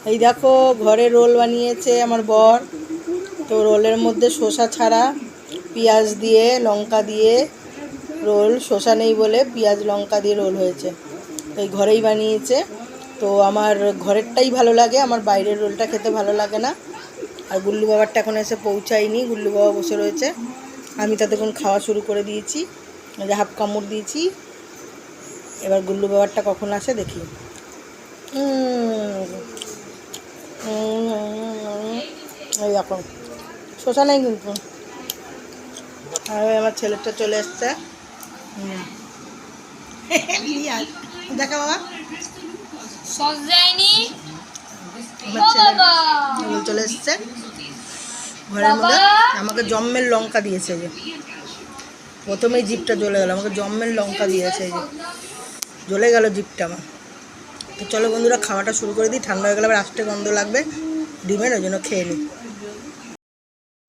এই দেখো ঘরে রোল বানিয়েছে আমার বর। তো রোলের মধ্যে শসা ছাড়া পেঁয়াজ দিয়ে লঙ্কা দিয়ে রোল, শসা নেই বলে পেঁয়াজ লঙ্কা দিয়ে রোল হয়েছে। তো এই ঘরেই বানিয়েছে। তো আমার ঘরেরটাই ভালো লাগে, আমার বাইরের রোলটা খেতে ভালো লাগে না। আর গুল্লু বাবারটা এখন এসে পৌঁছায়নি, গুল্লু বাবা বসে রয়েছে। আমি ততক্ষণ খাওয়া শুরু করে দিয়েছি, হাফ কামড় দিয়েছি। এবার গুল্লু বাবারটা কখন আসে দেখি। এই এখন শসা নেই কিন্তু। আর আমার ছেলেটা চলে এসছে। দেখা বাবা আমার ছেলে চলে এসছে ঘরের মধ্যে। আমাকে জম্মের লঙ্কা দিয়েছে, যে প্রথমেই জিপটা জ্বলে গেল, আমাকে জম্মের লঙ্কা দিয়েছে, যে জ্বলে গেল জিপটা আমার। তো চলো বন্ধুরা, খাওয়াটা শুরু করে দিই। ঠান্ডা হয়ে গেলে আবার আষ্টে গন্ধ লাগবে ডিমের, ওই জন্য খেয়ে নিই।